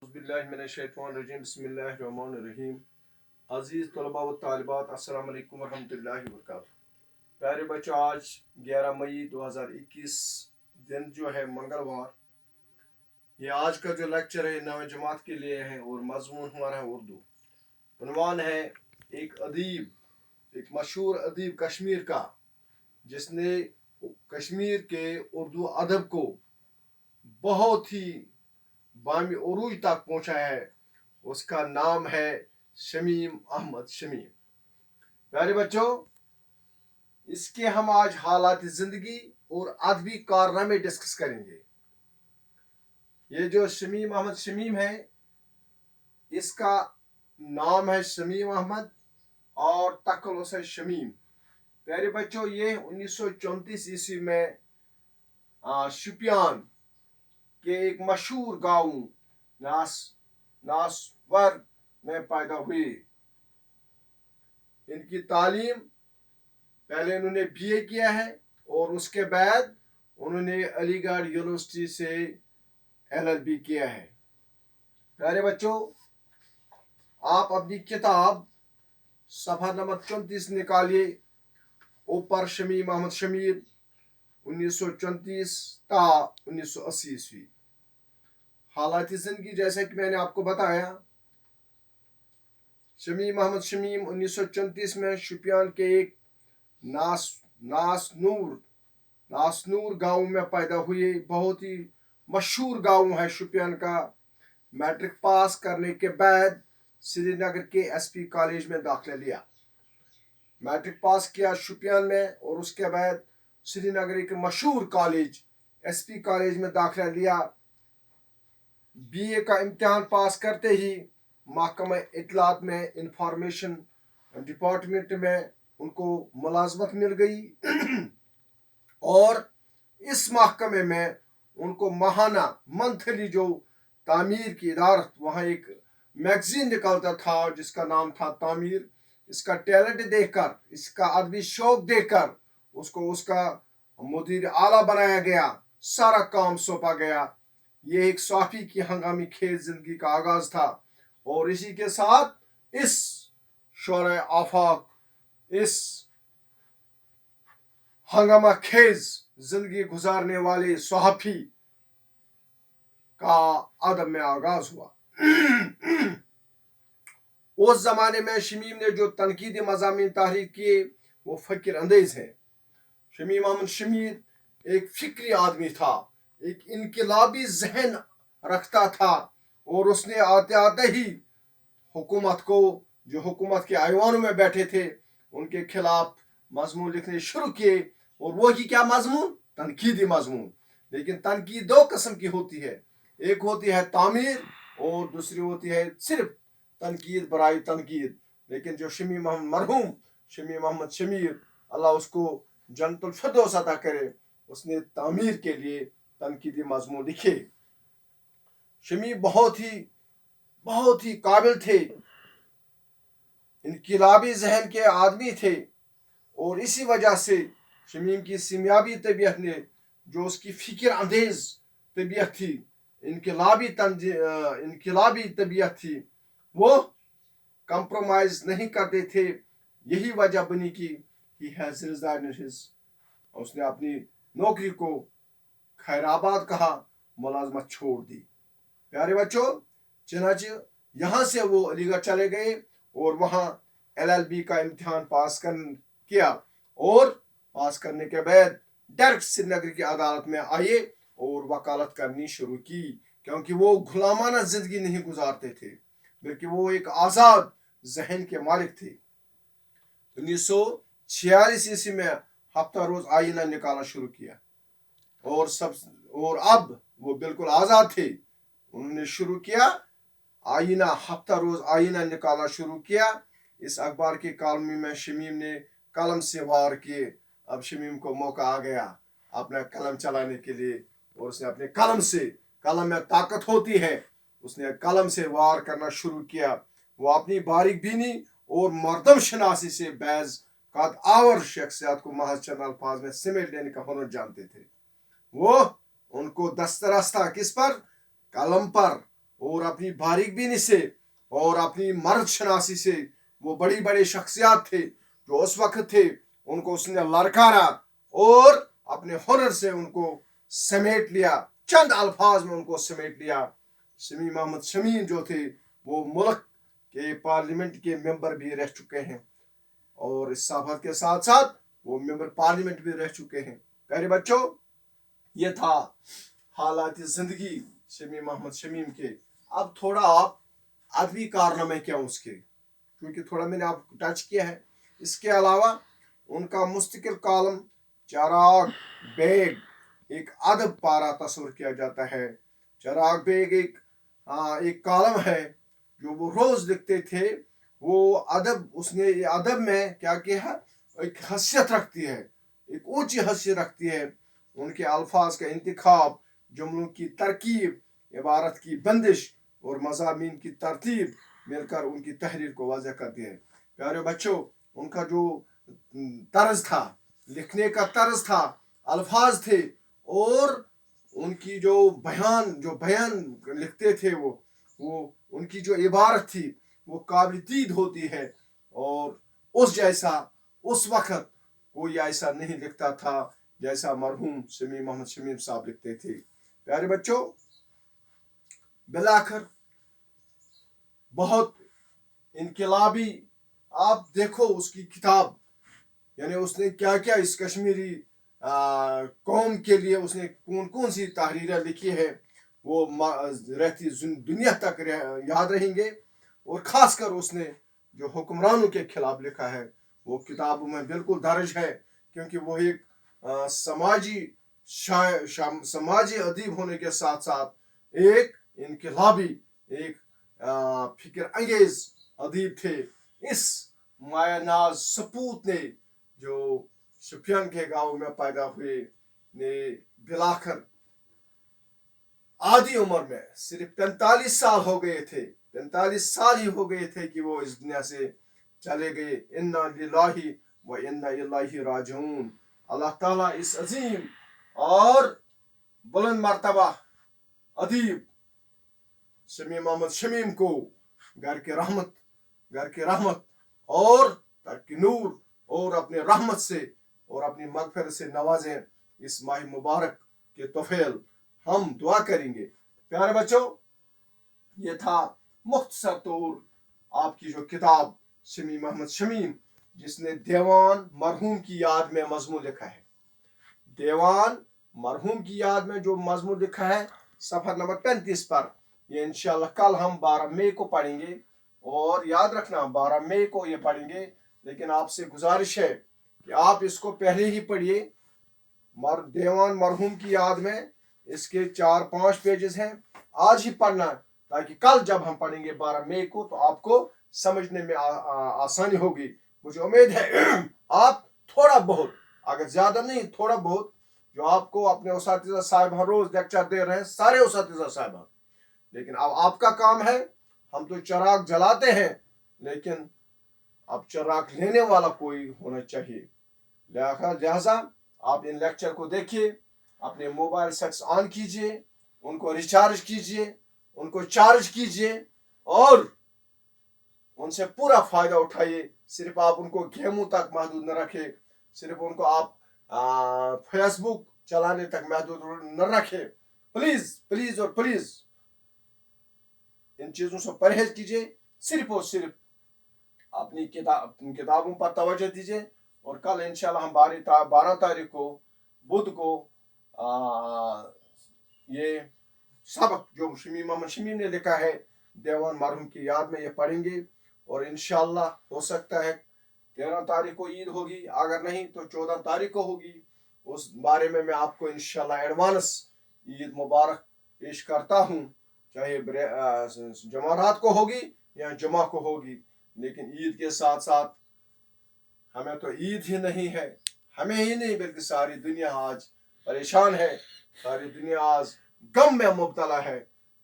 بسم اللہ الرحمن الرحیم. عزیز طلباء و طالبات، السلام علیکم ورحمۃ اللہ وبرکاتہ. پیارے بچوں، آج 11 مئی 2021 دن جو ہے منگلوار. یہ آج کا جو لیکچر ہے 9ویں جماعت کے لیے ہے اور مضمون ہمارا ہے اردو. عنوان ہے ایک ادیب، ایک مشہور ادیب کشمیر کا، جس نے کشمیر کے اردو ادب کو بہت ہی بامی عروج تک پہنچا ہے. اس کا نام ہے شمیم احمد شمیم. پیارے بچوں، اس کے ہم آج حالات زندگی اور ادبی کارنامے ڈسکس کریں گے. یہ جو شمیم احمد شمیم ہے، اس کا نام ہے شمیم احمد اور تخلص ہے شمیم. پیارے بچوں، یہ 1934 میں شوپیان کے ایک مشہور گاؤں ناسور میں پیدا ہوئے. ان کی تعلیم پہلے انہوں نے BA کیا ہے اور اس کے بعد انہوں نے علی گڑھ یونیورسٹی سے LLB کیا ہے. پیارے بچوں، آپ اپنی کتاب صفحہ نمبر 34 نکالیے. اوپر شمیم احمد شمیم 1934 تا 1980. حالات زندگی جیسا کہ میں نے آپ کو بتایا، شمیم احمد شمیم 1934 میں شوپیان کے ایک ناسنور گاؤں میں پیدا ہوئے. بہت ہی مشہور گاؤں ہے شوپیان کا. میٹرک پاس کرنے کے بعد سری نگر کے SP کالج میں داخلہ لیا. میٹرک پاس کیا شوپیان میں اور اس کے بعد سری نگر کے مشہور کالج SP کالج میں داخلہ لیا. BA کا امتحان پاس کرتے ہی محکمہ اطلاعات میں انفارمیشن ڈپارٹمنٹ میں ان کو ملازمت مل گئی اور اس محکمے میں ان کو ماہانہ منتھلی جو تعمیر کی ادارت، وہاں ایک میگزین نکلتا تھا جس کا نام تھا تعمیر. اس کا ٹیلنٹ دیکھ کر، اس کا ادبی شوق دیکھ کر اس کو اس کا مدیر اعلیٰ بنایا گیا، سارا کام سونپا گیا. یہ ایک صحافی کی ہنگامی خیز زندگی کا آغاز تھا اور اسی کے ساتھ اس شعرۂ آفاق، اس ہنگامہ خیز زندگی گزارنے والے صحافی کا ادب میں آغاز ہوا. اس زمانے میں شمیم نے جو تنقیدی مضامین تحریر کیے وہ فکر اندیز ہیں. شمیم احمد شمیم ایک فکری آدمی تھا، ایک انقلابی ذہن رکھتا تھا اور اس نے آتے آتے ہی حکومت کو، جو حکومت کے ایوانوں میں بیٹھے تھے، ان کے خلاف مضمون لکھنے شروع کیے. اور وہی کیا مضمون؟ تنقیدی مضمون. لیکن تنقید دو قسم کی ہوتی ہے، ایک ہوتی ہے تعمیر اور دوسری ہوتی ہے صرف تنقید برائے تنقید. لیکن جو شمیم احمد مرحوم شمیم احمد شمیم، اللہ اس کو جنت الفردوس عطا کرے، اس نے تعمیر کے لیے تنقیدی مضمون لکھے. شمیم بہت ہی قابل تھے، انقلابی ذہن کے آدمی تھے اور اسی وجہ سے شمیم کی سیمیابی طبیعت نے، جو اس کی فکر اندیز طبیعت تھی، انقلابی طبیعت تھی، وہ کمپرومائز نہیں کرتے تھے. یہی وجہ بنی کہ اس نے اپنی نوکری کو خیرآباد کہا، ملازمت چھوڑ دی. پیارے بچوں، چنانچہ یہاں سے وہ علی گڑھ چلے گئے اور وہاں LLB کا امتحان پاس کیا اور پاس کرنے کے بعد ڈائریکٹ سری نگر کی عدالت میں آئے اور وکالت کرنی شروع کی. کیونکہ وہ غلامانہ زندگی نہیں گزارتے تھے بلکہ وہ ایک آزاد ذہن کے مالک تھے. 1946 میں ہفتہ روز آئینہ نکالنا شروع کیا اور اب وہ بالکل آزاد تھے. انہوں نے شروع کیا آئینہ، ہفتہ روز آئینہ نکالنا شروع کیا. اس اخبار کے کالمی میں شمیم نے قلم سے وار کیے. اب شمیم کو موقع آ گیا اپنا قلم چلانے کے لیے اور اس نے اپنے قلم میں طاقت ہوتی ہے، اس نے قلم سے وار کرنا شروع کیا. وہ اپنی باریک بینی اور مردم شناسی سے بعض قد آور شخصیات کو محض چند الفاظ میں سمیٹ لینے کا ہنر جانتے تھے. وہ ان کو دست راستہ کس پر؟ قلم پر اور اپنی باریک بینی سے اور اپنی مرد شناسی سے وہ بڑی بڑی شخصیات تھے جو اس وقت تھے، ان کو اس نے لڑکارا اور اپنے ہنر سے ان کو سمیٹ لیا، چند الفاظ میں ان کو سمیٹ لیا۔ شمیم احمد شمیم جو تھے وہ ملک کے پارلیمنٹ کے ممبر بھی رہ چکے ہیں، اور اس صحبت کے ساتھ ساتھ وہ ممبر پارلیمنٹ بھی رہ چکے ہیں۔ پیارے بچوں، یہ تھا حالات زندگی شمیم احمد شمیم کے۔ اب تھوڑا آپ ادبی کارنامے کیا اس کے، کیونکہ تھوڑا میں نے آپ کو ٹچ کیا ہے۔ اس کے علاوہ ان کا مستقل کالم چراغ بیگ ایک ادب پارا تصور کیا جاتا ہے۔ چراغ بیگ ایک کالم ہے جو وہ روز لکھتے تھے۔ وہ ادب، اس نے ادب میں کیا کیا، ایک حیثیت رکھتی ہے، ایک اونچی حیثیت رکھتی ہے۔ ان کے الفاظ کا انتخاب، جملوں کی ترکیب، عبارت کی بندش اور مضامین کی ترتیب مل کر ان کی تحریر کو واضح کرتی ہے۔ پیارے بچوں، ان کا جو طرز تھا، لکھنے کا طرز تھا، الفاظ تھے، اور ان کی جو بیان لکھتے تھے، وہ ان کی جو عبارت تھی وہ قابل دید ہوتی ہے، اور اس جیسا اس وقت کوئی ایسا نہیں لکھتا تھا جیسا مرحوم شمیم احمد شمیم صاحب لکھتے تھے۔ پیارے بچوں، بلاخر بہت انقلابی، آپ دیکھو اس کی کتاب، یعنی اس نے کیا کیا اس کشمیری قوم کے لیے اس نے کون سی تحریریں لکھی ہے، وہ رہتی دنیا تک یاد رہیں گے۔ اور خاص کر اس نے جو حکمرانوں کے خلاف لکھا ہے وہ کتابوں میں بالکل درج ہے، کیونکہ وہ ایک سماجی ادیب ہونے کے ساتھ ساتھ ایک انقلابی، ایک فکر انگیز ادیب تھے۔ اس مایہ ناز سپوت نے جو شپین کے گاؤں میں پیدا ہوئے نے بلاخر آدھی عمر میں صرف 45 سال ہو گئے تھے، 45 سال ہی ہو گئے تھے کہ وہ اس دنیا سے چلے گئے۔ انا للہ و انا الیہ راجعون۔ اللہ تعالیٰ اس عظیم اور بلند مرتبہ ادیب شمیم احمد شمیم کو گھر کے رحمت اور ترک نور اور اپنے رحمت سے اور اپنی مغفرت سے نوازیں۔ اس ماہ مبارک کے طفیل ہم دعا کریں گے۔ پیارے بچوں، یہ تھا مختصر طور آپ کی جو کتاب شمیم احمد شمیم، جس نے دیوان مرحوم کی یاد میں مضمون لکھا ہے۔ دیوان مرحوم کی یاد میں جو مضمون لکھا ہے صفحہ نمبر 35 پر، یہ انشاءاللہ کل ہم 12 مئی کو پڑھیں گے، اور یاد رکھنا 12 مئی کو یہ پڑھیں گے۔ لیکن آپ سے گزارش ہے کہ آپ اس کو پہلے ہی پڑھیے۔ دیوان مرحوم کی یاد میں اس کے 4-5 پیجز ہیں، آج ہی پڑھنا، تاکہ کل جب ہم پڑھیں گے 12 مئی کو تو آپ کو سمجھنے میں آسانی ہوگی۔ مجھے امید ہے آپ تھوڑا بہت، اگر زیادہ نہیں تھوڑا بہت، جو آپ کو اپنے اساتذہ صاحبان روز لیکچر دے رہے ہیں، سارے اساتذہ صاحبان، لیکن اب آپ کا کام ہے، ہم تو چراغ جلاتے ہیں، لیکن اب چراغ لینے والا کوئی ہونا چاہیے۔ لہذا آپ ان لیکچر کو دیکھیے، اپنے موبائل سیٹس آن کیجئے، ان کو ریچارج کیجئے، ان کو چارج کیجئے، اور ان سے پورا فائدہ اٹھائیے۔ صرف آپ ان کو گیموں تک محدود نہ رکھیں، صرف ان کو آپ فیس بک چلانے تک محدود نہ رکھیں۔ پلیز اور پلیز ان چیزوں سے پرہیز کیجئے، صرف اور صرف اپنی کتابوں پر توجہ دیجئے۔ اور کل انشاءاللہ ہم 12 تاریخ کو بدھ کو یہ سبق جو شمیم احمد شمیم نے لکھا ہے دیوان مرحوم کی یاد میں، یہ پڑھیں گے، اور انشاءاللہ ہو سکتا ہے 13 تاریخ کو عید ہوگی، اگر نہیں تو 14 تاریخ کو ہوگی۔ اس بارے میں آپ کو انشاءاللہ ایڈوانس عید مبارک پیش کرتا ہوں، چاہے جمعرات کو ہوگی یا جمعہ کو ہوگی۔ لیکن عید کے ساتھ ساتھ ہمیں تو عید ہی نہیں ہے، ہمیں ہی نہیں بلکہ ساری دنیا آج پریشان ہے، ساری دنیا آج غم میں مبتلا ہے۔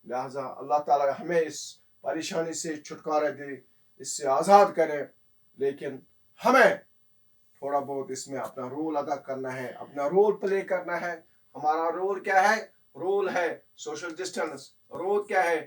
لہذا اللہ تعالیٰ ہمیں اس پریشانی سے چھٹکارا دے، اس سے آزاد کرے، لیکن ہمیں تھوڑا بہت اس میں اپنا رول ادا کرنا ہے، اپنا رول پلے کرنا ہے۔ ہمارا رول کیا ہے؟ رول ہے سوشل ڈسٹینس، رول کیا ہے؟